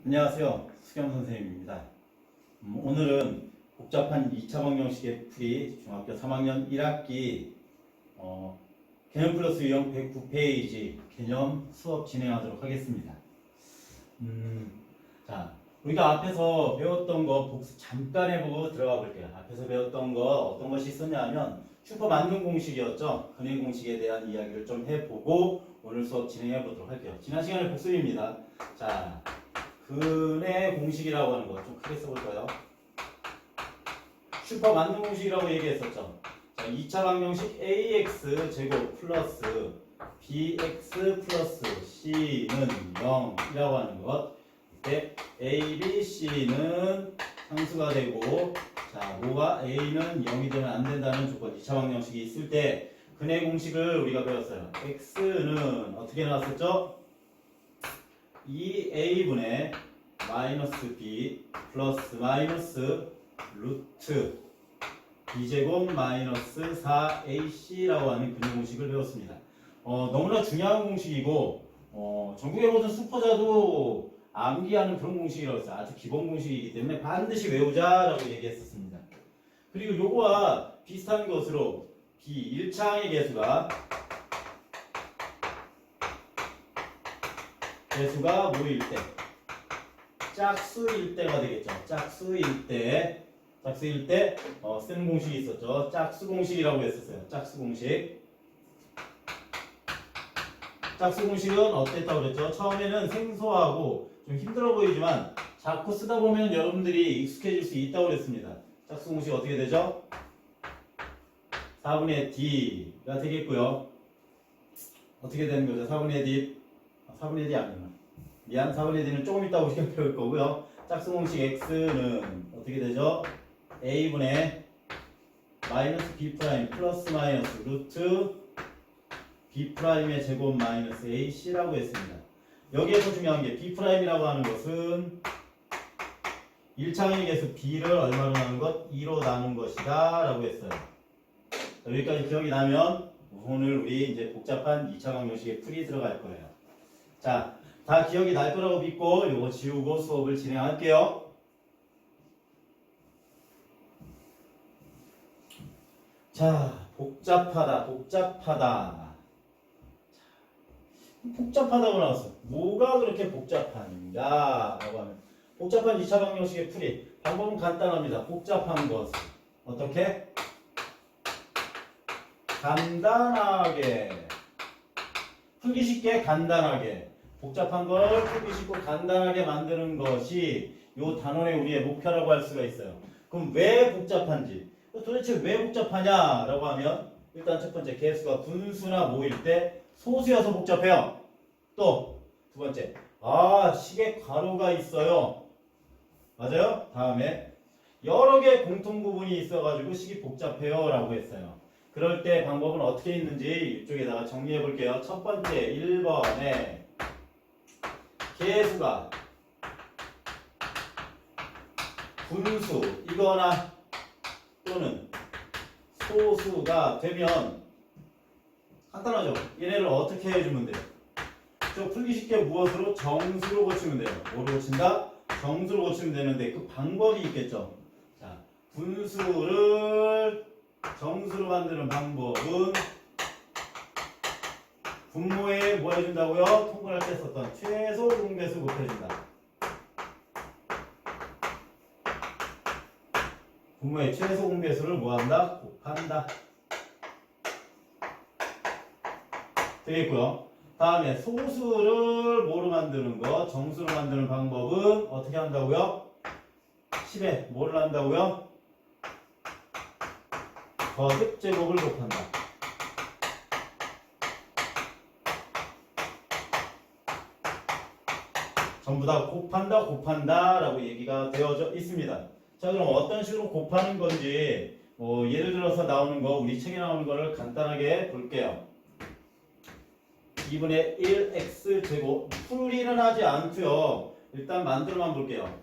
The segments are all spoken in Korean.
안녕하세요. 수경 선생님입니다. 오늘은 복잡한 2차 방정식의 풀이 중학교 3학년 1학기 개념 플러스 유형 109페이지 개념 수업 진행하도록 하겠습니다. 자, 우리가 앞에서 배웠던 거 복습 잠깐 해보고 들어가 볼게요. 앞에서 배웠던 거 어떤 것이 있었냐면 슈퍼 만능 공식이었죠. 근해 공식에 대한 이야기를 좀 해보고 오늘 수업 진행해 보도록 할게요. 지난 시간에 복습입니다. 자, 근해 공식이라고 하는 거 좀 크게 써볼까요? 슈퍼 만능 공식이라고 얘기했었죠. 자, 2차 방정식 ax 제곱 플러스 bx 플러스 c는 0이라고 하는 것. 이때 a, b, c는 상수가 되고, 자, 뭐가 a는 0이 되면 안 된다는 조건. 2차 방정식이 있을 때 근해 공식을 우리가 배웠어요. x는 어떻게 나왔었죠? 2a분의 마이너스 b 플러스 마이너스 루트 b제곱 마이너스 4ac라고 하는 근해 공식을 배웠습니다. 너무나 중요한 공식이고 전국의 모든 수포자도 암기하는 그런 공식이라고 했어요. 아주 기본 공식이기 때문에 반드시 외우자라고 얘기했었습니다. 그리고 요거와 비슷한 것으로 b1창의 개수가 모일 때 짝수일 때가 되겠죠. 짝수일 때 쓰는 공식이 있었죠. 짝수 공식이라고 했었어요. 짝수 공식. 짝수 공식은 어땠다고 그랬죠? 처음에는 생소하고 좀 힘들어 보이지만 자꾸 쓰다 보면 여러분들이 익숙해질 수 있다고 그랬습니다. 짝수 공식 어떻게 되죠? 4분의 d가 되겠고요. 어떻게 되는 거죠? 4분의 d 4분의 d 아니구나. 미안, 4분의 d는 조금 이따 우리가 배울 거고요. 짝수 공식 x는 어떻게 되죠? a분의 마이너스 b 프라임 플러스 마이너스 루트 b 프라임의 제곱 마이너스 ac라고 했습니다. 여기에서 중요한 게 b 프라임이라고 하는 것은 1창의 개수 b를 얼마로 나눈 것? 2로 나눈 것이다 라고 했어요. 자, 여기까지 기억이 나면 오늘 우리 이제 복잡한 2차 방정식의 풀이 들어갈 거예요. 자, 다 기억이 날 거라고 믿고 이거 지우고 수업을 진행할게요. 자, 복잡하다고 나왔어. 뭐가 그렇게 복잡한가? 라고 하면 복잡한 2차 방정식의 풀이 방법은 간단합니다. 복잡한 것을 어떻게? 간단하게 풀기 쉽게 간단하게 복잡한 걸 풀기 쉽고 간단하게 만드는 것이 이 단원의 우리의 목표라고 할 수가 있어요. 그럼 왜 복잡한지 도대체 왜 복잡하냐라고 하면 일단 첫 번째 개수가 분수나 모일 때 소수여서 복잡해요. 또 두 번째 식에 괄호가 있어요. 맞아요? 다음에 여러 개 공통 부분이 있어가지고 식이 복잡해요 라고 했어요. 그럴 때 방법은 어떻게 있는지 이쪽에다가 정리해 볼게요. 첫 번째 1번에 개수가 분수이거나 또는 소수가 되면 간단하죠. 얘네를 어떻게 해주면 돼요? 저 풀기 쉽게 무엇으로? 정수로 고치면 돼요. 뭐로 고친다? 정수로 고치면 되는데 그 방법이 있겠죠. 자, 분수를 정수로 만드는 방법은 분모에 뭐 해준다고요? 통분할 때 썼던 최소 공배수 곱해준다. 분모의 최소 공배수를 뭐한다? 곱한다. 되겠고요. 다음에 소수를 뭐로 만드는 거? 정수로 만드는 방법은 어떻게 한다고요? 10에 뭐를 한다고요? 거듭 제곱을 곱한다. 전부 다 곱한다 라고 얘기가 되어져 있습니다. 자, 그럼 어떤 식으로 곱하는 건지 예를 들어서 나오는 거, 우리 책에 나오는 거를 간단하게 볼게요. 2분의 1x제곱 풀이는 하지 않고요. 일단 만들어만 볼게요.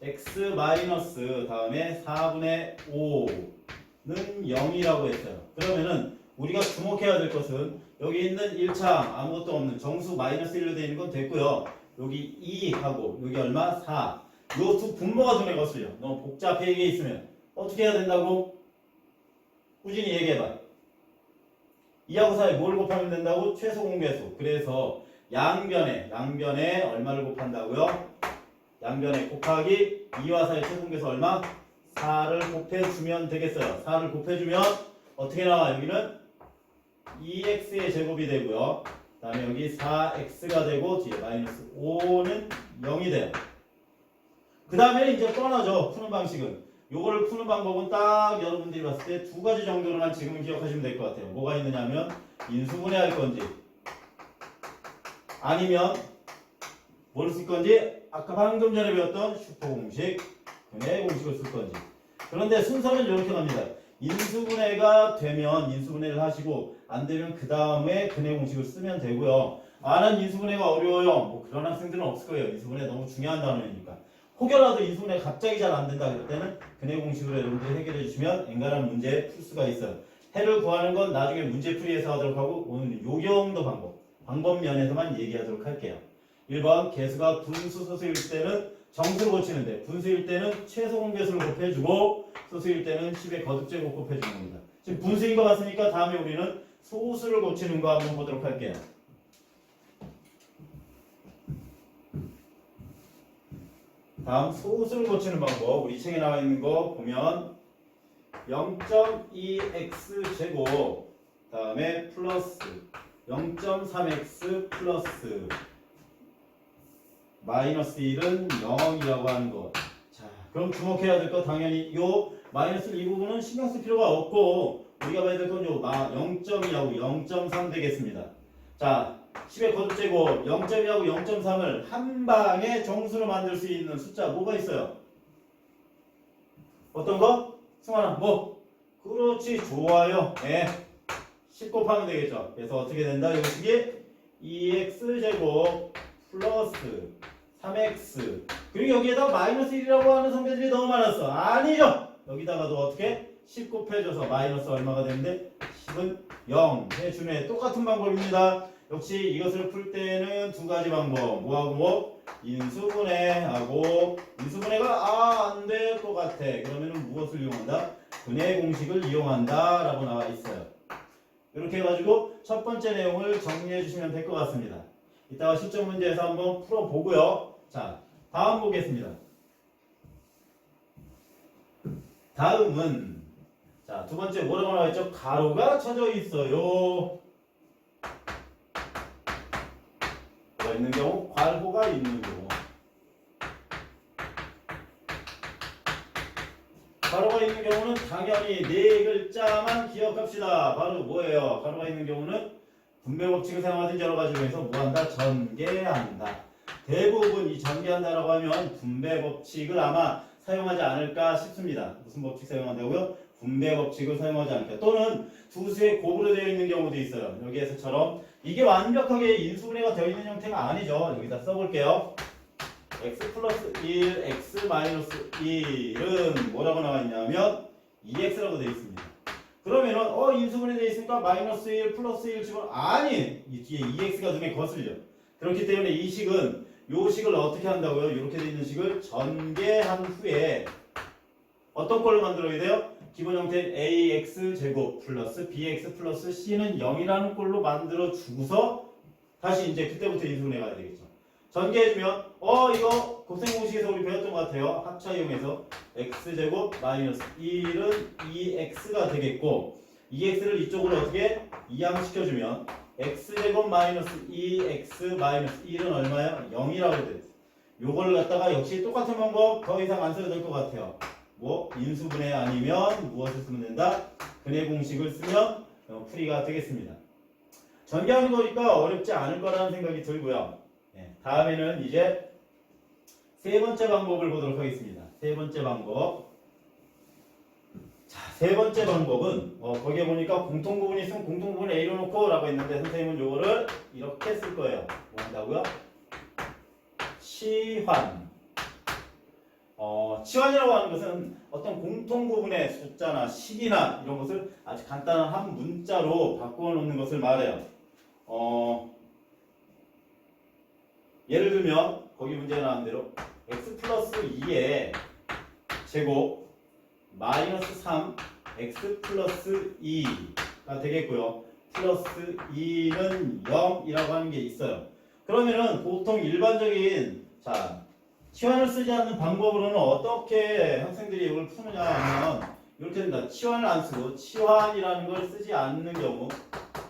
x 마이너스 다음에 4분의 5는 0이라고 했어요. 그러면은 우리가 주목해야 될 것은 여기 있는 1창 아무것도 없는 정수 마이너스 1로 되어 있는 건 됐고요. 여기 2하고 여기 얼마? 4. 요 두 분모가 눈에 거슬려. 너무 복잡해 이게 있으면 어떻게 해야 된다고? 꾸준히 얘기해봐. 2하고 4에 뭘 곱하면 된다고? 최소 공배수. 그래서 양변에 얼마를 곱한다고요? 양변에 곱하기 2와 4의 최소 공배수 얼마? 4를 곱해주면 되겠어요. 4를 곱해주면 어떻게 나와? 여기는 2x의 제곱이 되고요. 그 다음에 여기 4x가 되고 뒤에 마이너스 5는 0이 돼요. 그 다음에 이제 뻔하죠. 푸는 방식은. 요거를 푸는 방법은 딱 여러분들이 봤을 때 두 가지 정도로만 지금은 기억하시면 될 것 같아요. 뭐가 있느냐면 인수분해할 건지 아니면 뭘 쓸 건지 아까 방금 전에 배웠던 슈퍼공식, 분해 공식을 쓸 건지. 그런데 순서는 이렇게 갑니다. 인수분해가 되면 인수분해를 하시고 안 되면 그 다음에 근해 공식을 쓰면 되고요. 난 인수분해가 어려워요. 뭐 그런 학생들은 없을 거예요. 인수분해 너무 중요한 단어니까. 혹여라도 인수분해 갑자기 잘 안 된다 그럴 때는 근해 공식으로 여러분들이 해결해 주시면 엔간한 문제 풀 수가 있어요. 해를 구하는 건 나중에 문제풀이에서 하도록 하고 오늘은 요경도 방법 면에서만 얘기하도록 할게요. 1번 개수가 분수 소수일 때는 정수를 고치는데 분수일 때는 최소 공배수를 곱해주고 소수일 때는 10의 거듭제곱 곱해주는 겁니다. 지금 분수인 것 같으니까 다음에 우리는 소수를 고치는 거 한번 보도록 할게요. 다음 소수를 고치는 방법 우리 책에 나와 있는 거 보면 0.2x 제곱 다음에 플러스 0.3x 플러스 마이너스 1은 0이라고 하는 것. 자, 그럼 주목해야 될 거 당연히 요 마이너스 이 부분은 신경 쓸 필요가 없고 우리가 봐야 될 건 요 0.2하고 0.3 되겠습니다. 자, 10의 거듭제곱 0.2하고 0.3을 한 방에 정수로 만들 수 있는 숫자 뭐가 있어요? 어떤 거? 승환아 뭐? 그렇지 좋아요. 네. 10 곱하면 되겠죠. 그래서 어떻게 된다? 요식이 2x제곱 플러스 3x 그리고 여기에다 마이너스 1이라고 하는 성배들이 너무 많았어. 아니죠. 여기다가도 어떻게? 10 곱해줘서 마이너스 얼마가 되는데 10은 0 해주네. 똑같은 방법입니다. 역시 이것을 풀 때는 두 가지 방법 뭐하고 뭐? 인수분해하고 인수분해가 안 될 것 같아. 그러면 무엇을 이용한다? 분해 공식을 이용한다 라고 나와 있어요. 이렇게 해가지고 첫 번째 내용을 정리해 주시면 될 것 같습니다. 이따가 실전 문제에서 한번 풀어보고요. 자, 다음 보겠습니다. 다음은 자, 두 번째 뭐라고 나와 있죠? 가로가 쳐져 있어요. 뭐가 있는 경우? 괄호가 있는 경우. 가로가 있는 경우는 당연히 네 글자만 기억합시다. 바로 뭐예요? 가로가 있는 경우는 분배 법칙을 사용하든 여러 가지 중에서 뭐한다? 전개한다. 대부분 이 전개한다라고 하면 분배 법칙을 아마 사용하지 않을까 싶습니다. 무슨 법칙 사용한다고요? 분배 법칙을 사용하지 않을까. 또는 두 수의 곱으로 되어 있는 경우도 있어요. 여기에서처럼 이게 완벽하게 인수분해가 되어 있는 형태가 아니죠. 여기다 써볼게요. x 플러스 1, x 마이너스 1은 뭐라고 나와 있냐면 2x라고 되어 있습니다. 그러면은 인수분해 되어 있으니까 마이너스 1 플러스 1 집어 아니 이 뒤에 2x가 눈에 거슬려. 그렇기 때문에 이 식은 요 식을 어떻게 한다고요? 이렇게 되어 있는 식을 전개한 후에 어떤 걸로 만들어야 돼요? 기본 형태인 ax 제곱 플러스 bx 플러스 c는 0이라는 꼴로 만들어 주고서 다시 이제 그때부터 인수분해 가야 되겠죠. 전개해주면 이거 곱셈 공식에서 우리 배웠던 것 같아요. 합차 이용해서 x제곱 마이너스 1은 2x가 되겠고 2x를 이쪽으로 어떻게 이항시켜주면 x제곱 마이너스 2x 마이너스 1은 얼마야? 0이라고 돼. 요걸 갖다가 역시 똑같은 방법 더 이상 안 써도 될 것 같아요. 뭐 인수분해 아니면 무엇을 쓰면 된다? 근해 공식을 쓰면 풀이가 되겠습니다. 전개하는 거니까 어렵지 않을 거라는 생각이 들고요. 네, 다음에는 이제 세 번째 방법을 보도록 하겠습니다. 세 번째 방법. 자, 세 번째 방법은 거기에 보니까 공통부분이 있으면 공통부분 A로 놓고 라고 했는데 선생님은 요거를 이렇게 쓸 거예요. 뭐 한다고요? 치환. 치환이라고 하는 것은 어떤 공통부분의 숫자나 식이나 이런 것을 아주 간단한 한 문자로 바꾸어 놓는 것을 말해요. 예를 들면 거기 문제에 나온 대로 x 플러스 2의 제곱 마이너스 3 x 플러스 2가 되겠고요. 플러스 2는 0이라고 하는 게 있어요. 그러면은 보통 일반적인 치환을 쓰지 않는 방법으로는 어떻게 학생들이 이걸 푸느냐 하면 이렇게 된다. 치환을 안 쓰고 치환이라는 걸 쓰지 않는 경우,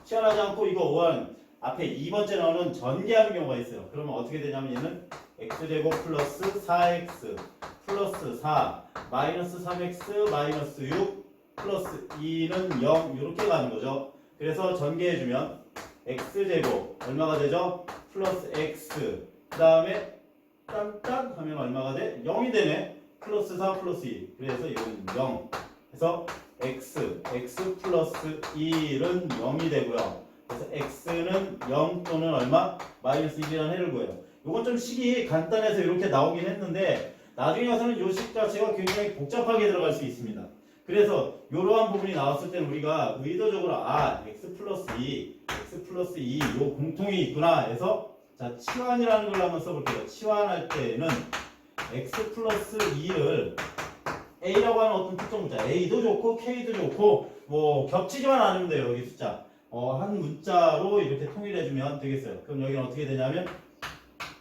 치환하지 않고 이거 5한 앞에 2번째 나오는 전개하는 경우가 있어요. 그러면 어떻게 되냐면 얘는 x제곱 플러스 4x 플러스 4 마이너스 3x 마이너스 6 플러스 2는 0 이렇게 가는 거죠. 그래서 전개해주면 x제곱 얼마가 되죠? 플러스 x 그 다음에 딴딴 하면 얼마가 돼? 0이 되네. 플러스 4 플러스 2 그래서 이건 0 그래서 x 플러스 1은 0이 되고요. 그래서 x는 0 또는 얼마? 마이너스 1이라는 해를 구해요. 이건 좀 식이 간단해서 이렇게 나오긴 했는데 나중에 가서는 이 식 자체가 굉장히 복잡하게 들어갈 수 있습니다. 그래서 이러한 부분이 나왔을 때는 우리가 의도적으로 x 플러스 2 이 공통이 있구나 해서 치환이라는 걸 한번 써볼게요. 치환할 때는 x 플러스 2를 a라고 하는 어떤 특정 문자 a도 좋고 k도 좋고 뭐 겹치지만 않으면 돼요. 여기 숫자 한 문자로 이렇게 통일해주면 되겠어요. 그럼 여기는 어떻게 되냐면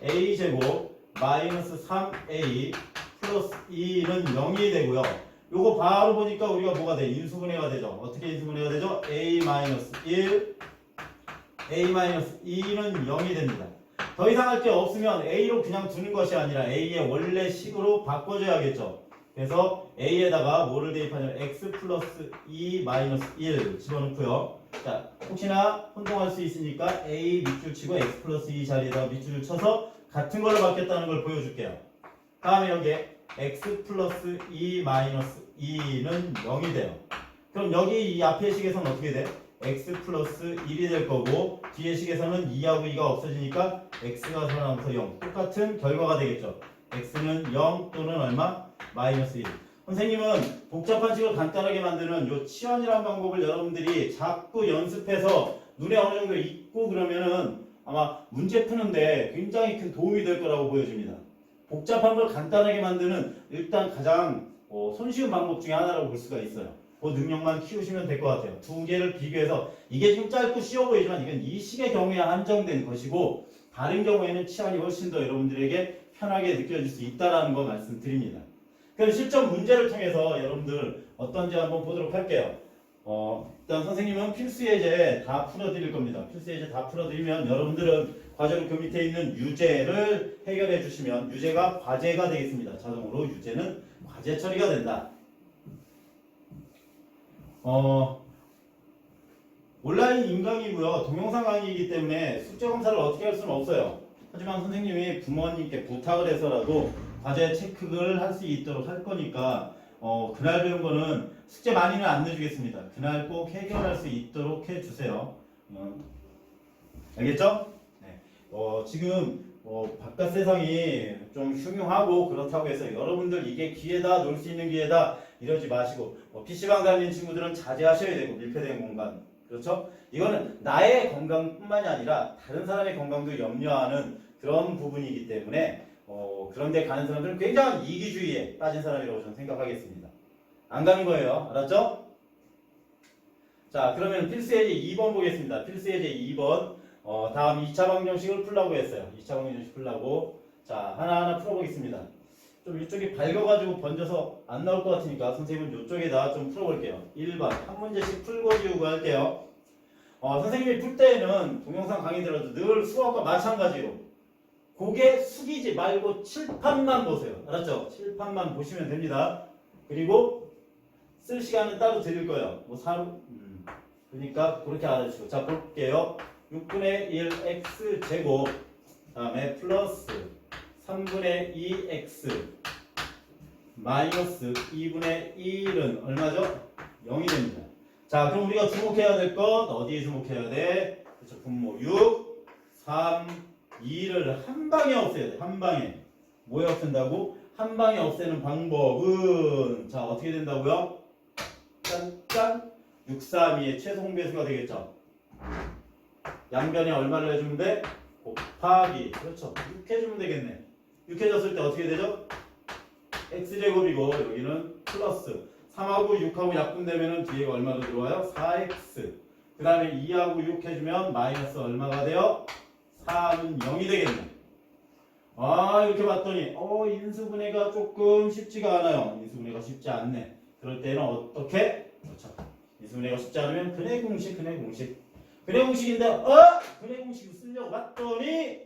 a제곱 마이너스 3a 플러스 2는 0이 되고요. 요거 바로 보니까 우리가 뭐가 돼? 인수분해가 되죠. 어떻게 인수분해가 되죠? a 마이너스 1 a 마이너스 2는 0이 됩니다. 더 이상 할 게 없으면 a로 그냥 두는 것이 아니라 a의 원래 식으로 바꿔줘야겠죠. 그래서 a에다가 뭐를 대입하냐면 x 플러스 2 마이너스 1 집어넣고요. 자, 혹시나 혼동할 수 있으니까 a 밑줄 치고 x 플러스 2 자리에다가 밑줄을 쳐서 같은 걸로 바뀌었다는 걸 보여줄게요. 다음에 여기에 x 플러스 2 마이너스 2는 0이 돼요. 그럼 여기 이 앞의 식에서는 어떻게 돼? x 플러스 1이 될 거고 뒤의 식에서는 2하고 2가 없어지니까 x가 살아남아서 0 똑같은 결과가 되겠죠. x는 0 또는 얼마? 마이너스 1. 선생님은 복잡한 식을 간단하게 만드는 요 치환이라는 방법을 여러분들이 자꾸 연습해서 눈에 어느 정도 익고 그러면은 아마 문제 푸는데 굉장히 큰 도움이 될 거라고 보여집니다. 복잡한 걸 간단하게 만드는 일단 가장 손쉬운 방법 중에 하나라고 볼 수가 있어요. 그 능력만 키우시면 될 것 같아요. 두 개를 비교해서 이게 좀 짧고 쉬워 보이지만 이건 이 식의 경우에 한정된 것이고 다른 경우에는 치환이 훨씬 더 여러분들에게 편하게 느껴질 수 있다는 거 말씀드립니다. 그럼 실전 문제를 통해서 여러분들 어떤지 한번 보도록 할게요. 일단 선생님은 필수 예제 다 풀어드릴 겁니다. 필수 예제 다 풀어드리면 여러분들은 과제로 그 밑에 있는 유제를 해결해 주시면 유제가 과제가 되겠습니다. 자동으로 유제는 과제 처리가 된다. 온라인 임강이고요. 동영상 강의이기 때문에 숙제 검사를 어떻게 할 수는 없어요. 하지만 선생님이 부모님께 부탁을 해서라도 과제 체크를 할 수 있도록 할 거니까 그날 배운 거는 숙제 많이는 안 내주겠습니다. 그날 꼭 해결할 수 있도록 해주세요. 알겠죠? 네. 지금 바깥 세상이 좀 흉흉하고 그렇다고 해서 여러분들 이게 기회다, 놀 수 있는 기회다 이러지 마시고 PC방 다니는 친구들은 자제하셔야 되고 밀폐된 공간 그렇죠? 이거는 나의 건강뿐만이 아니라 다른 사람의 건강도 염려하는 그런 부분이기 때문에 그런데 가는 사람들은 굉장히 이기주의에 빠진 사람이라고 저는 생각하겠습니다. 안 가는 거예요. 알았죠? 자, 그러면 필수예제 2번 보겠습니다. 필수예제 2번 다음 2차 방정식을 풀라고 했어요. 2차 방정식 풀라고 자, 하나하나 풀어보겠습니다. 좀 이쪽이 밝아가지고 번져서 안 나올 것 같으니까 선생님은 이쪽에다 좀 풀어볼게요. 1번 한 문제씩 풀고 지우고 할게요. 선생님이 풀 때에는 동영상 강의 들어도 늘 수학과 마찬가지로 고개 숙이지 말고 칠판만 보세요. 알았죠? 칠판만 보시면 됩니다. 그리고 쓸 시간은 따로 드릴 거예요. 그러니까 그렇게 알아주시고 자 볼게요. 6분의 1 x제곱 다음에 플러스 3분의 2x 마이너스 2분의 1은 얼마죠? 0이 됩니다. 자, 그럼 우리가 주목해야 될 것 어디에 주목해야 돼? 그렇죠. 분모 6, 3, 2를 한 방에 없애야 돼. 한 방에. 뭐에 없앤다고? 한 방에 없애는 방법은 자, 어떻게 된다고요? 짠짠 6, 3, 2의 최소 공배수가 되겠죠. 양변에 얼마를 해주면 돼? 곱하기 그렇죠. 6 해주면 되겠네. 6 해줬을 때 어떻게 되죠? x제곱이고 여기는 플러스 3하고 6하고 약분되면은 뒤에가 얼마로 들어와요? 4x. 그 다음에 2하고 6 해주면 마이너스 얼마가 돼요? 3은 0이 되겠네. 아 이렇게 봤더니 인수분해가 조금 쉽지가 않아요. 인수분해가 쉽지 않네. 그럴 때는 어떻게? 그렇죠. 인수분해가 쉽지 않으면 근해 공식. 근해 공식인데 근해 공식을 쓰려고 봤더니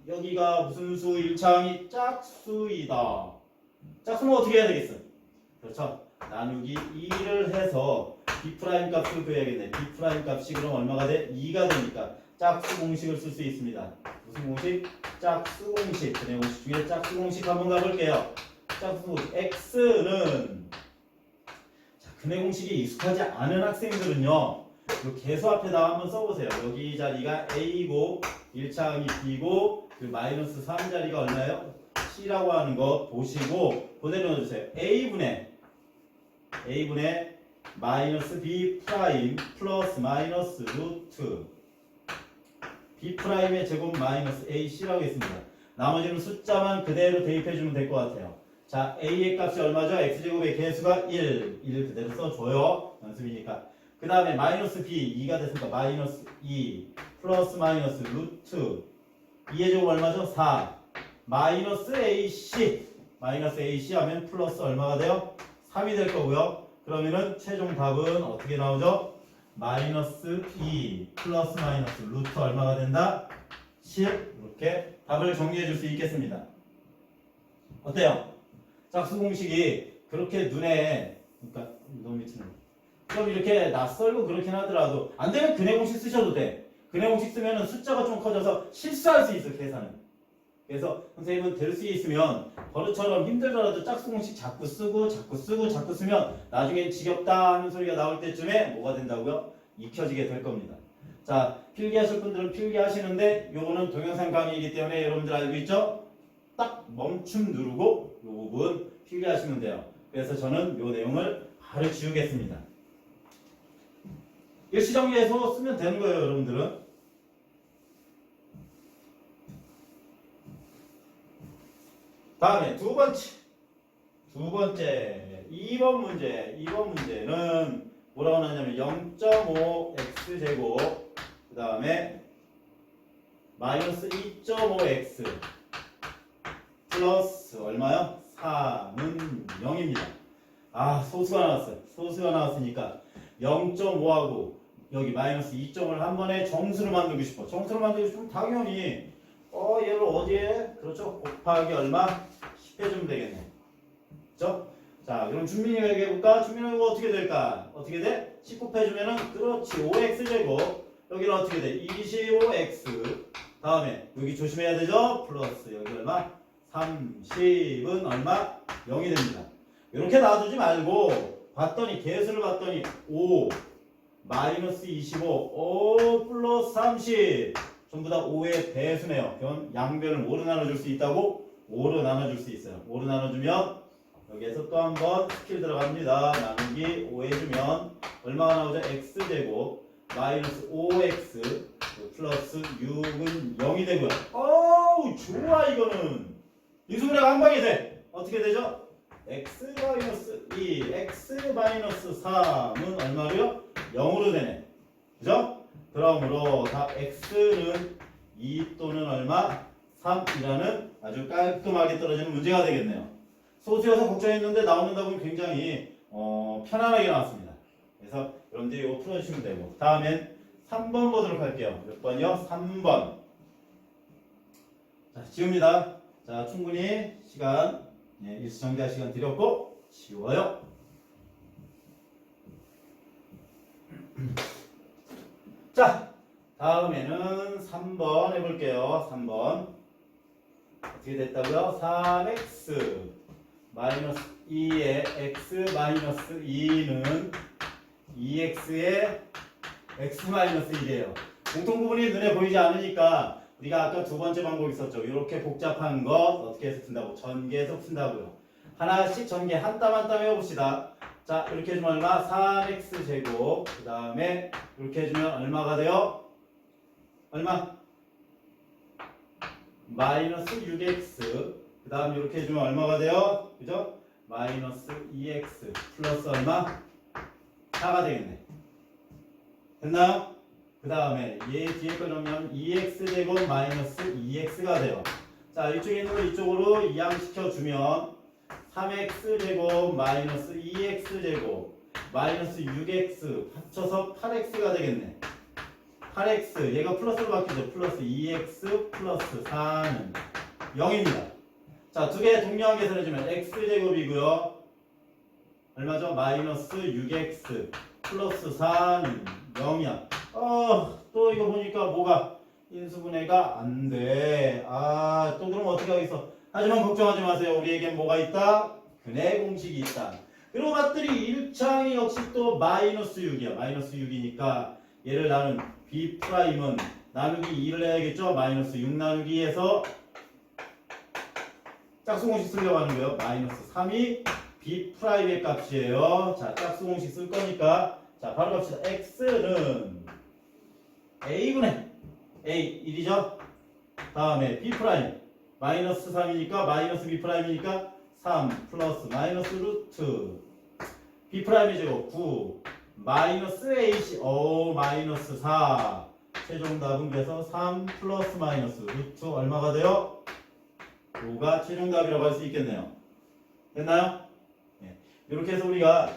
여기가 무슨 수? 1차항이 짝수이다. 짝수는 어떻게 해야 되겠어? 그렇죠. 나누기 2를 해서 B' 값을 구해야겠네. B' 값이 그럼 얼마가 돼? 2가 되니까 짝수 공식을 쓸 수 있습니다. 무슨 공식? 짝수 공식. 근해 공식 중에 짝수 공식 한번 가볼게요. 짝수 공식 x는 근해 공식이 익숙하지 않은 학생들은요. 요 계수 앞에다 한번 써보세요. 여기 자리가 a고 1차항이 b고 그 마이너스 3 자리가 얼마예요? c라고 하는 거 보시고 그대로 넣어주세요. a분의 마이너스 b 프라임 플러스 마이너스 루트 b 프라임의 제곱 마이너스 ac라고 했습니다. 나머지는 숫자만 그대로 대입해주면 될 것 같아요. 자, a의 값이 얼마죠? x제곱의 개수가 1 그대로 써줘요. 연습이니까. 그 다음에 마이너스 b 2가 됐으니까 마이너스 2 플러스 마이너스 루트 2의 제곱 얼마죠? 4 마이너스 ac 하면 플러스 얼마가 돼요? 3이 될 거고요. 그러면은 최종 답은 어떻게 나오죠? 마이너스 2 플러스 마이너스 루트 얼마가 된다? 10 이렇게 답을 정리해 줄 수 있겠습니다. 어때요? 짝수 공식이 그렇게 눈에 그러니까 너무 밑으로 좀 이렇게 낯설고 그렇긴 하더라도 안 되면 근해 공식 쓰셔도 돼. 근해 공식 쓰면은 숫자가 좀 커져서 실수할 수 있어 계산은. 그래서 선생님은 될 수 있으면 버릇처럼 힘들더라도 짝수 공식 자꾸 쓰면 나중엔 지겹다 하는 소리가 나올 때쯤에 뭐가 된다고요? 익혀지게 될 겁니다. 자, 필기하실 분들은 필기하시는데 요거는 동영상 강의이기 때문에 여러분들 알고 있죠? 딱 멈춤 누르고 요 부분 필기하시면 돼요. 그래서 저는 요 내용을 바로 지우겠습니다. 일시정리해서 쓰면 되는 거예요, 여러분들은. 다음에 두 번째 2번 문제는 뭐라고 나왔냐면 0.5x제곱 그 다음에 마이너스 2.5x 플러스 얼마요? 3은 0입니다. 아 소수가 나왔으니까 0.5하고 여기 마이너스 2점을 한 번에 정수로 만들고 싶어. 정수로 만들고 싶으면 당연히 얘를 어디에? 그렇죠. 곱하기 얼마? 10 해주면 되겠네. 그렇죠? 자, 그럼 준민이가 얘기해볼까? 준민이가 어떻게 될까? 어떻게 돼? 10 곱해주면은 그렇지 5x제곱 여기는 어떻게 돼? 25x 다음에 여기 조심해야 되죠? 플러스 여기 얼마? 30은 얼마? 0이 됩니다. 이렇게 놔두지 말고 봤더니 개수를 봤더니 5 마이너스 25 5 플러스 30 전부 다 5의 배수네요. 그럼 양변을 5로 나눠줄 수 있다고? 5로 나눠줄 수 있어요. 5로 나눠주면 여기에서 또 한 번 스킬 들어갑니다. 나누기 5 해주면 얼마가 나오죠? x제곱 마이너스 5x 플러스 6은 0이 되고요. 어우 좋아 이거는. 인수분해가 한 방이 돼. 어떻게 되죠? x 마이너스 2 x 마이너스 3은 얼마로요? 0으로 되네. 그죠? 그러므로 답 x는 2 또는 얼마? 3이라는 아주 깔끔하게 떨어지는 문제가 되겠네요. 소수여서 걱정했는데 나오는 답은 굉장히 편안하게 나왔습니다. 그래서 여러분들이 이거 풀어주시면 되고 다음엔 3번 보도록 할게요. 몇 번이요? 3번. 자, 지웁니다. 자, 충분히 시간 일시정지할 시간 드렸고 지워요. 자, 다음에는 3번 해볼게요. 3번 어떻게 됐다고요? 3x 마이너스 2의 x 마이너스 2는 2x의 x 마이너스 1이에요. 공통부분이 눈에 보이지 않으니까 우리가 아까 두 번째 방법 있었죠. 이렇게 복잡한 것 어떻게 해서 푼다고? 전개해서 푼다고요. 하나씩 전개 한 땀 한 땀 해봅시다. 자, 이렇게 해주면 얼마? 3x 제곱 그 다음에 이렇게 해주면 얼마가 돼요? 얼마? 마이너스 6x 그 다음 이렇게 해주면 얼마가 돼요? 그죠? 마이너스 2x 플러스 얼마? 4가 되겠네. 됐나요? 그 다음에 얘 뒤에 거 넣으면 2x 제곱 마이너스 2x가 돼요. 자, 이쪽에 있는 거 이쪽으로 이항시켜주면 3x 제곱 마이너스 2x 제곱 마이너스 6x 합쳐서 8x가 되겠네. 8x 얘가 플러스로 바뀌죠. 플러스 2x 플러스 4는 0입니다. 자, 두 개 동료한 계산해주면 x제곱이고요. 얼마죠? 마이너스 6x 플러스 4는 0이야. 또 이거 보니까 뭐가 인수분해가 안 돼. 또 그럼 어떻게 하겠어? 하지만 걱정하지 마세요. 우리에겐 뭐가 있다? 근해 공식이 있다. 그리고 맞들이 1창이 역시 또 마이너스 6이야. 마이너스 6이니까 얘를 나눈 B'은 나누기 2를 해야겠죠? 마이너스 6 나누기 2에서 짝수 공식 쓰려고 하는 거예요. 마이너스 3이 B'의 값이에요. 자, 짝수 공식 쓸 거니까 자, 바로 갑시다. X는 A분의 A 1이죠? 다음에 B' 마이너스 3이니까 마이너스 B'이니까 3 플러스 마이너스 루트 B'의 제곱 9 마이너스 AC 마이너스 4 최종 답은 그래서 3 플러스 마이너스 루트 얼마가 돼요? 5가 최종 답이라고 할 수 있겠네요. 됐나요? 네. 이렇게 해서 우리가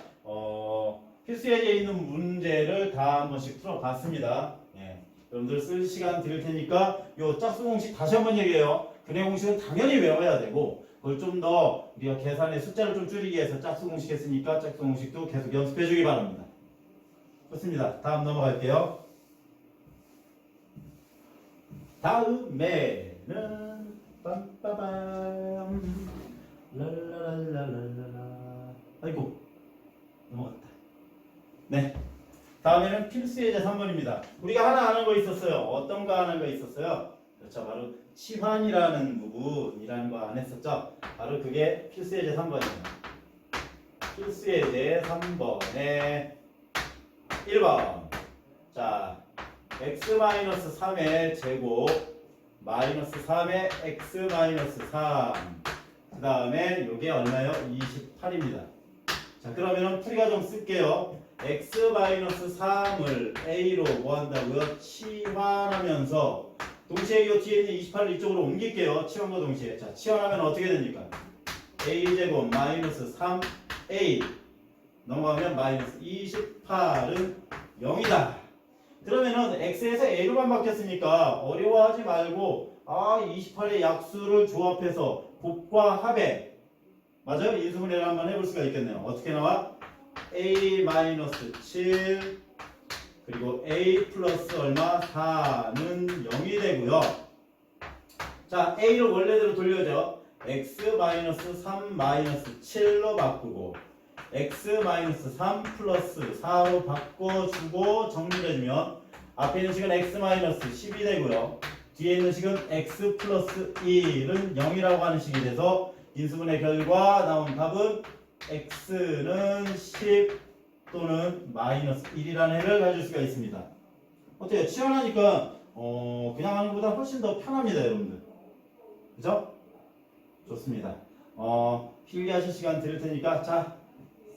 필수예제에 있는 문제를 다 한 번씩 풀어봤습니다. 예. 여러분들 쓸 시간 드릴 테니까 요 짝수 공식 다시 한번 얘기해요. 근해 공식은 당연히 외워야 되고 그걸 좀 더 우리가 계산의 숫자를 좀 줄이기 위해서 짝수 공식 했으니까 짝수 공식도 계속 연습해 주기 바랍니다. 좋습니다. 다음 넘어갈게요. 다음에는 빰빠밤 랄라랄라랄라 아이고 넘어갔다. 네. 다음에는 필수예제 3번입니다. 우리가 하나 아는 거 있었어요. 어떤 거 아는 거 있었어요? 그렇죠. 바로 치환이라는 부분이라는 거 안 했었죠? 바로 그게 필수예제 3번입니다. 필수예제 3번에 1번. 자, x-3의 제곱 마이너스 3의 x-3 그 다음에 요게 얼마요? 28입니다. 자, 그러면은 풀이가 좀 쓸게요. x-3을 a로 뭐 한다고요? 치환하면서 동시에 이 뒤에 있는 28을 이쪽으로 옮길게요. 치환과 동시에. 자, 치환하면 어떻게 됩니까? a제곱 마이너스 3a 넘어가면 마이너스 28은 0이다. 그러면은 x에서 a로만 바뀌었으니까 어려워하지 말고 28의 약수를 조합해서 곱과 합에 맞아요? 인수분해를 한번 해볼 수가 있겠네요. 어떻게 나와? a-7 그리고 a 플러스 얼마? 4는 0이 되고요. 자, a를 원래대로 돌려줘. x-3-7로 바꾸고 x-3 플러스 4로 바꿔주고 정리를 해주면 앞에 있는 식은 x-10이 되고요. 뒤에 있는 식은 x 플러스 1은 0이라고 하는 식이 돼서 인수분해 결과 나온 답은 x는 10 또는 마이너스 1이라는 해를 가질 수가 있습니다. 어때요? 치환하니까 그냥 하는 것보다 훨씬 더 편합니다, 여러분들. 그죠? 좋습니다. 필기하실 시간 드릴 테니까 자,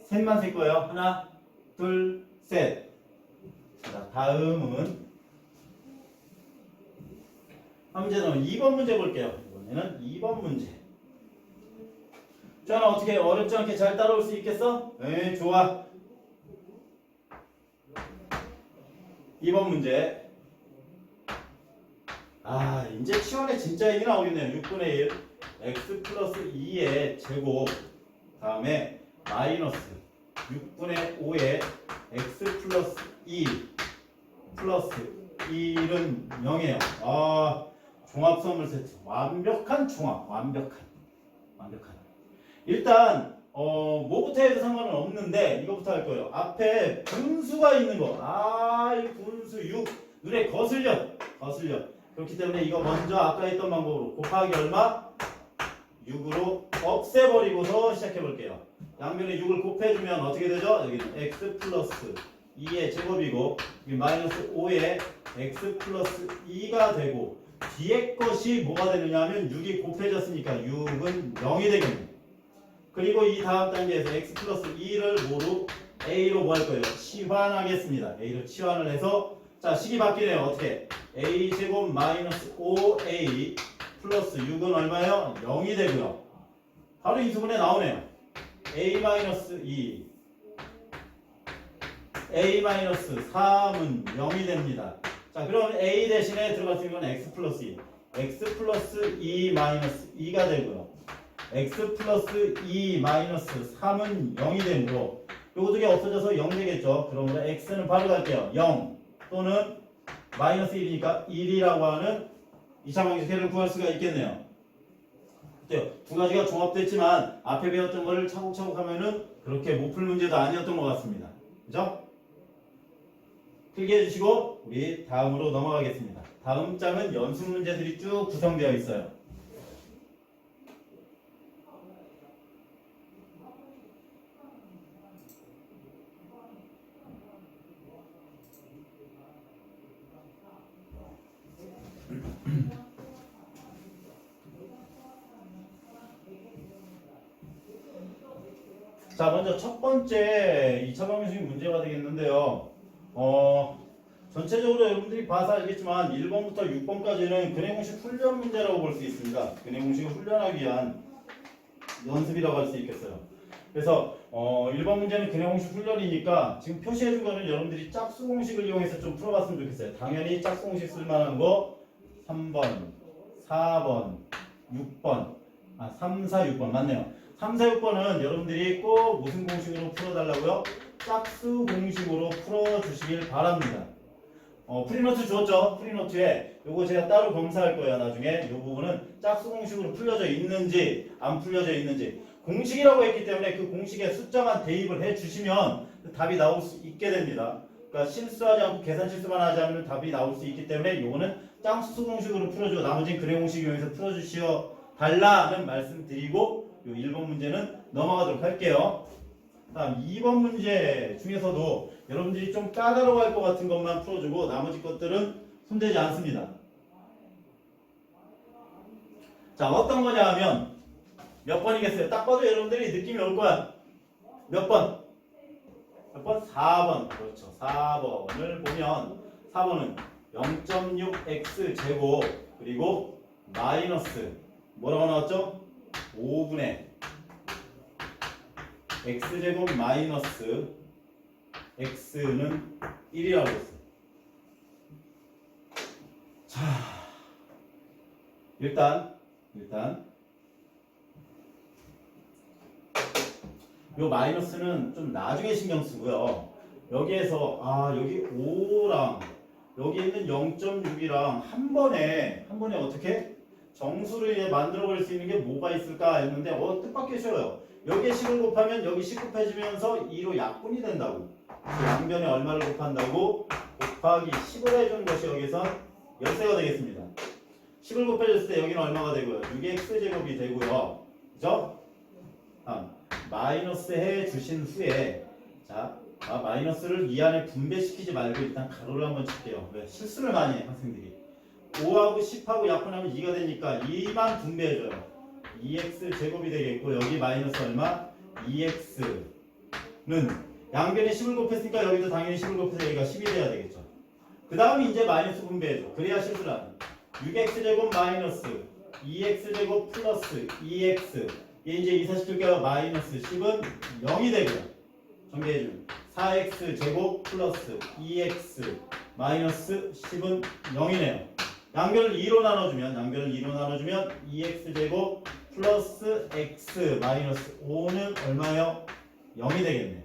셋만 셀 거예요. 하나, 둘, 셋. 자, 다음은 한 문제는 2번 문제 볼게요. 이번에는 2번 문제. 저는 어떻게 어렵지 않게 잘 따라올 수 있겠어? 네, 좋아. 2번 문제. 이제 치환의 진짜 얘기 나오겠네요. 6분의 1 x 플러스 2의 제곱 다음에 마이너스 6분의 5의 x 플러스 2 플러스 1은 0이에요. 종합선물 세트. 완벽한 종합. 완벽한. 일단 뭐부터 해도 상관은 없는데 이거부터 할 거예요. 앞에 분수가 있는 거. 이 분수 6 눈에 거슬려. 그렇기 때문에 이거 먼저 아까 했던 방법으로 곱하기 얼마? 6으로 없애버리고서 시작해 볼게요. 양면에 6을 곱해주면 어떻게 되죠? 여기는 x 플러스 2의 제곱이고 여기 마이너스 5의 x 플러스 2가 되고 뒤에 것이 뭐가 되느냐 하면 6이 곱해졌으니까 6은 0이 되겠네. 그리고 이 다음 단계에서 x 플러스 2를 뭐로? a로 뭐 할 거예요? 치환하겠습니다. a로 치환을 해서 자 식이 바뀌네요. 어떻게? a제곱 마이너스 5a 플러스 6은 얼마예요? 0이 되고요. 바로 인수분해 나오네요. a 마이너스 2 a 마이너스 3은 0이 됩니다. 자 그럼 a 대신에 들어갈 수 있는 건 x 플러스 2 x 플러스 2 마이너스 2가 되고요. x 플러스 2 마이너스 3은 0이 되므로 요거 두 개 없어져서 0 되겠죠. 그러므로 x는 바로 갈게요. 0 또는 마이너스 1이니까 1이라고 하는 2차 방정식을 구할 수가 있겠네요. 두 가지가 종합됐지만 앞에 배웠던 거를 차곡차곡 하면은 그렇게 못 풀 문제도 아니었던 것 같습니다. 그죠? 필기해 주시고 우리 다음으로 넘어가겠습니다. 다음 장은 연습 문제들이 쭉 구성되어 있어요. 자, 먼저 첫 번째 2차 방정식 문제가 되겠는데요. 전체적으로 여러분들이 봐서 알겠지만 1번부터 6번까지는 근해 공식 훈련 문제라고 볼 수 있습니다. 근해 공식을 훈련하기 위한 연습이라고 할 수 있겠어요. 그래서 1번 문제는 근해 공식 훈련이니까 지금 표시해 준 거는 여러분들이 짝수 공식을 이용해서 좀 풀어봤으면 좋겠어요. 당연히 짝수 공식 쓸만한 거 3번, 4번, 6번, 3, 4, 6번 맞네요. 3, 4, 6번은 여러분들이 꼭 무슨 공식으로 풀어달라고요? 짝수 공식으로 풀어주시길 바랍니다. 프리노트 주었죠? 프리노트에 요거 제가 따로 검사할 거예요. 나중에 이 부분은 짝수 공식으로 풀려져 있는지 안 풀려져 있는지 공식이라고 했기 때문에 그 공식에 숫자만 대입을 해주시면 답이 나올 수 있게 됩니다. 그러니까 실수하지 않고 계산 실수만 하지 않으면 답이 나올 수 있기 때문에 요거는 짝수 공식으로 풀어주고 나머지는 근해 공식 이용해서 풀어주시어 달라는 말씀 드리고 요 1번 문제는 넘어가도록 할게요. 다음 2번 문제 중에서도 여러분들이 좀 까다로워할 것 같은 것만 풀어주고 나머지 것들은 손대지 않습니다. 자 어떤 거냐 하면 몇 번이겠어요? 딱 봐도 여러분들이 느낌이 올 거야. 몇 번? 몇 번? 4번. 그렇죠. 4번을 보면 4번은 0.6x 제곱 그리고 마이너스 뭐라고 나왔죠? 5분의 x제곱 마이너스 x는 1이라고 했어요. 자, 일단 요 마이너스는 좀 나중에 신경 쓰고요. 여기에서 여기 5랑 여기 있는 0.6이랑 한 번에 어떻게 정수를 만들어 버릴 수 있는 게 뭐가 있을까 했는데 뜻밖의 쉬워요. 여기에 10을 곱하면 여기 10 곱해지면서 2로 약분이 된다고. 그래서 양변에 얼마를 곱한다고? 곱하기 10을 해주는 것이 여기서 열쇠가 되겠습니다. 10을 곱해줬을 때 여기는 얼마가 되고요? 6x제곱이 되고요. 그죠? 마이너스 해주신 후에 자 마이너스를 이 안에 분배시키지 말고 일단 가로를 한번 칠게요. 왜? 실수를 많이 해 학생들이. 5하고 10하고 약분하면 2가 되니까 2만 분배해줘요. 2x 제곱이 되겠고 여기 마이너스 얼마? 2x는 양변에 10을 곱했으니까 여기도 당연히 10을 곱해서 여기가 10이 돼야 되겠죠. 그 다음에 이제 마이너스 분배해줘. 그래야 실수를 안 해. 6x 제곱 마이너스 2x 제곱 플러스 2x 얘 이제 이사시킬게요. 마이너스 10은 0이 되고요. 정리해주면 4x 제곱 플러스 2x 마이너스 10은 0이네요. 양변을 2로 나눠주면 2x 제곱 플러스 x 마이너스 5는 얼마요? 0이 되겠네.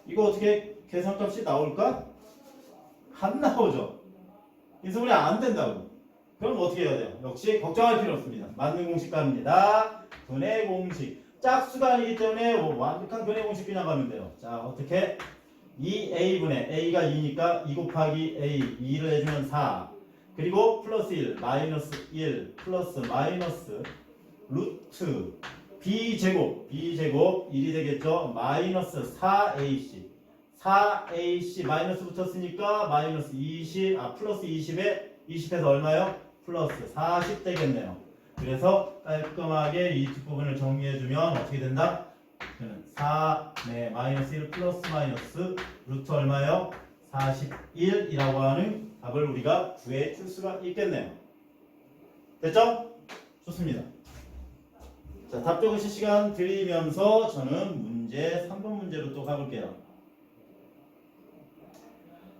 이거 어떻게 계산값이 나올까? 안 나오죠. 인수분해 안 된다고. 그럼 어떻게 해야 돼요? 역시 걱정할 필요 없습니다. 맞는 공식 갑니다. 근해 공식. 짝수가 아니기 때문에 완벽한 근해 공식 그냥 가면 돼요. 자 어떻게? 2a분의 a가 2니까 2 곱하기 a 2를 해주면 4 그리고 플러스 1 마이너스 1 플러스 마이너스 루트 b제곱 1이 되겠죠. 마이너스 4ac 마이너스 붙었으니까 마이너스 20 플러스 20에 20에서 얼마요? 플러스 40 되겠네요. 그래서 깔끔하게 이 뒷부분을 정리해주면 어떻게 된다? 4, 네, 마이너스 1 플러스 마이너스 루트 얼마예요? 41이라고 하는 답을 우리가 구해줄 수가 있겠네요. 됐죠? 좋습니다. 자, 답 적으실 시간 드리면서 저는 문제 3번 문제로 또 가볼게요.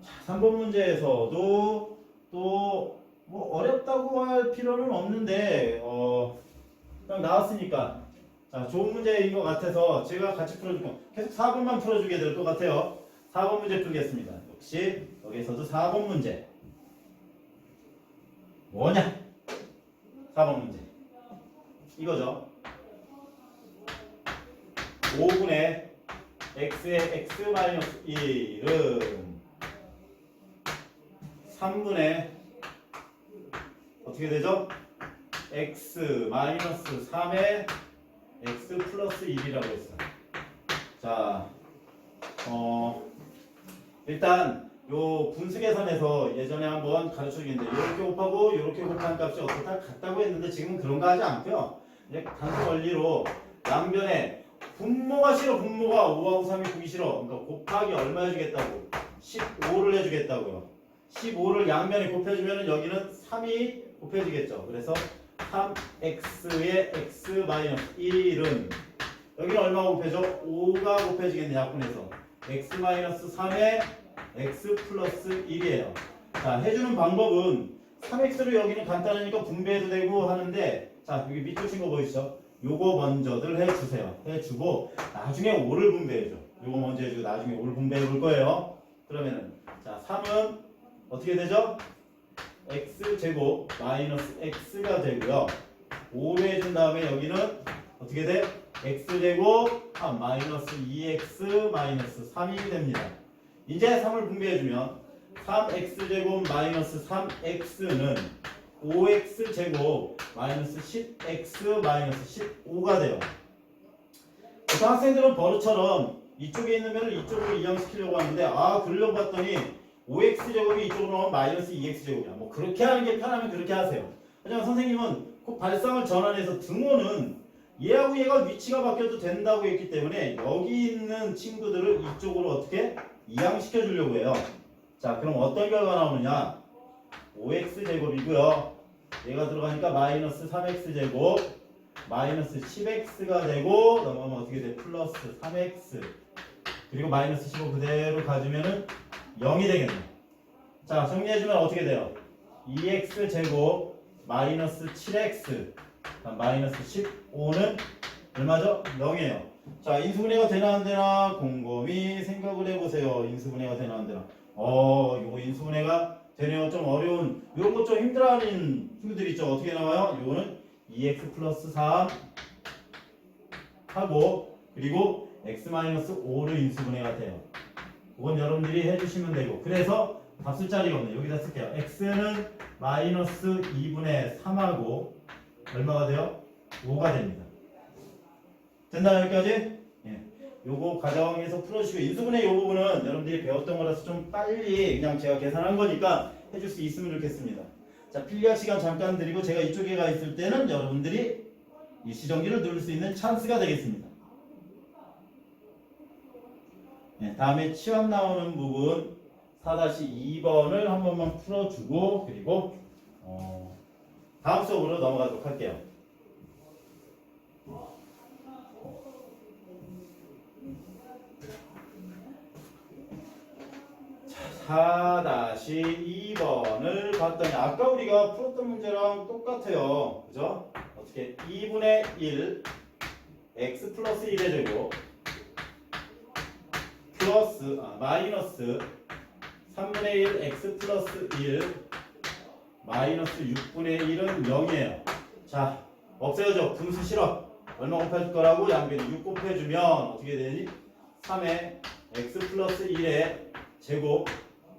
자, 3번 문제에서도 또 뭐 어렵다고 할 필요는 없는데 그냥 나왔으니까 자, 좋은 문제인 것 같아서 제가 같이 풀어줄게요. 계속 4번만 풀어주게 될 것 같아요. 4번 문제 풀겠습니다. 역시 여기서도 4번 문제 뭐냐? 4번 문제 이거죠. 5분의 x의 x-1은 3분의 어떻게 되죠? x-3의 x 플러스 1이라고 했어요. 자, 일단 요 분수 계산에서 예전에 한번 가르쳐주는데 이렇게 곱하고 이렇게 곱한 값이 어떻다 같다고 했는데 지금은 그런 거 하지 않고요. 이제 단수 원리로 양변에 분모가 싫어. 분모가 5하고 3이 보기 싫어. 그러니까 곱하기 얼마 해주겠다고? 15를 해주겠다고요. 15를 양면에 곱해주면 여기는 3이 곱해지겠죠. 그래서 3x의 x-1은 여기는 얼마 곱해져? 5가 곱해지겠네. 약분해서 x-3의 x 플러스 1이에요. 자, 해주는 방법은 3x를 여기는 간단하니까 분배해도 되고 하는데 자, 여기 밑줄 친 거 보이시죠? 요거 먼저들 해주세요. 해주고 나중에 5를 분배해줘. 요거 먼저 해주고 나중에 5를 분배해 볼 거예요. 그러면은 자, 3은 어떻게 되죠? x제곱 마이너스 x가 되고요. 5를 해준 다음에 여기는 어떻게 돼? x제곱 마이너스 2x 마이너스 3이 됩니다. 이제 3을 분배해주면 3x제곱 마이너스 3x는 5x제곱 마이너스 10x 마이너스 15가 돼요. 보통 학생들은 버릇처럼 이쪽에 있는 면을 이쪽으로 이양시키려고 하는데 그러려고 봤더니 5x제곱이 이쪽으로 나오면 마이너스 2x제곱이야. 뭐 그렇게 하는 게 편하면 그렇게 하세요. 하지만 선생님은 그 발상을 전환해서 등호는 얘하고 얘가 위치가 바뀌어도 된다고 했기 때문에 여기 있는 친구들을 이쪽으로 어떻게 이양시켜 주려고 해요. 자, 그럼 어떤 결과가 나오느냐? 5x제곱이고요. 얘가 들어가니까 마이너스 3x제곱 마이너스 10x가 되고 넘어가면 어떻게 돼? 플러스 3x 그리고 마이너스 15 그대로 가주면은 0이 되겠네. 자, 정리해주면 어떻게 돼요? 2x제곱 마이너스 7x 마이너스 15는 얼마죠? 0이에요. 자, 인수분해가 되나 안 되나 곰곰이 생각을 해보세요. 인수분해가 되나 안 되나. 요거 인수분해가 되네요. 좀 어려운 이런 거 좀 힘들어하는 친구들 있죠. 어떻게 나와요? 요거는 2x 플러스 3 하고 그리고 x-5를 인수분해가 돼요. 그건 여러분들이 해주시면 되고 그래서 답 쓸 자리가 없네요. 여기다 쓸게요. x는 마이너스 2분의 3하고 얼마가 돼요? 5가 됩니다. 된다 여기까지? 예. 요거 가정에서 풀어주시고 인수분해 요 부분은 여러분들이 배웠던 거라서 좀 빨리 그냥 제가 계산한 거니까 해줄 수 있으면 좋겠습니다. 자, 필기할 시간 잠깐 드리고 제가 이쪽에 가 있을 때는 여러분들이 일시정지를 누를 수 있는 찬스가 되겠습니다. 네, 다음에 치환 나오는 부분 4-2번을 한 번만 풀어주고 그리고 다음 수업으로 넘어가도록 할게요. 4-2번을 봤더니 아까 우리가 풀었던 문제랑 똑같아요. 그죠? 어떻게 2분의 1 x 플러스 1의 제곱 플러스 마이너스 3분의 1 x 플러스 1 마이너스 6분의 1은 0이에요. 자, 없애야죠. 분수 싫어. 얼마 곱해줄 거라고? 양변에 6 곱해주면 어떻게 되니? 3의 x 플러스 1의 제곱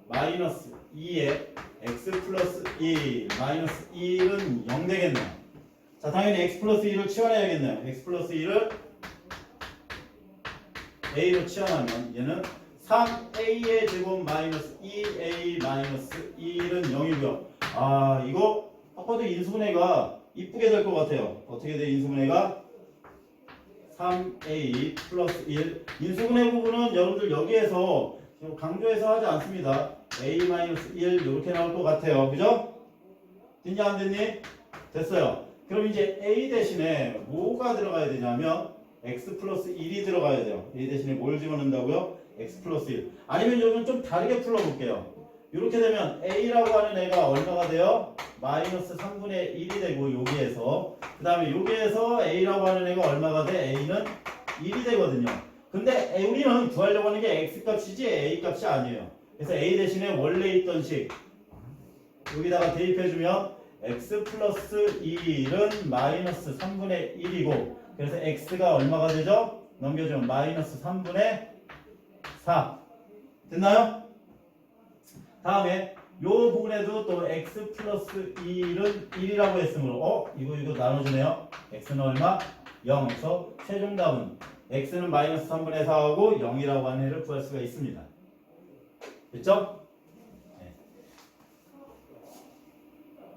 마이너스 2의 x 플러스 2 마이너스 1은 0 되겠네요. 자, 당연히 x 플러스 1을 치환해야겠네요. x 플러스 1을 a로 치환하면 얘는 3a의 제곱 마이너스 2a 마이너스 1은 0이고요. 이거 봐도 인수분해가 이쁘게 될 것 같아요. 어떻게 돼 인수분해가? 3a 플러스 1. 인수분해 부분은 여러분들 여기에서 지금 강조해서 하지 않습니다. a 마이너스 1 이렇게 나올 것 같아요. 그죠? 됐냐 안 됐니? 됐어요. 그럼 이제 a 대신에 뭐가 들어가야 되냐면 x 플러스 1이 들어가야 돼요. a 대신에 뭘 집어넣는다고요? x 플러스 1. 아니면 여기는 좀 다르게 풀어볼게요. 이렇게 되면 a라고 하는 애가 얼마가 돼요? 마이너스 3분의 1이 되고 여기에서 그 다음에 여기에서 a라고 하는 애가 얼마가 돼? a는 1이 되거든요. 근데 우리는 구하려고 하는 게 x 값이지 a 값이 아니에요. 그래서 a 대신에 원래 있던 식 여기다가 대입해주면 x 플러스 1은 마이너스 3분의 1이고 그래서 x가 얼마가 되죠? 넘겨주면 마이너스 3분의 4 됐나요? 다음에 요 부분에도 또 x 플러스 1은 1이라고 했으므로 이거 나눠주네요. x는 얼마? 0. 그래서 최종답은 x는 마이너스 3분의 4하고 0이라고 하는 애를 구할 수가 있습니다. 됐죠?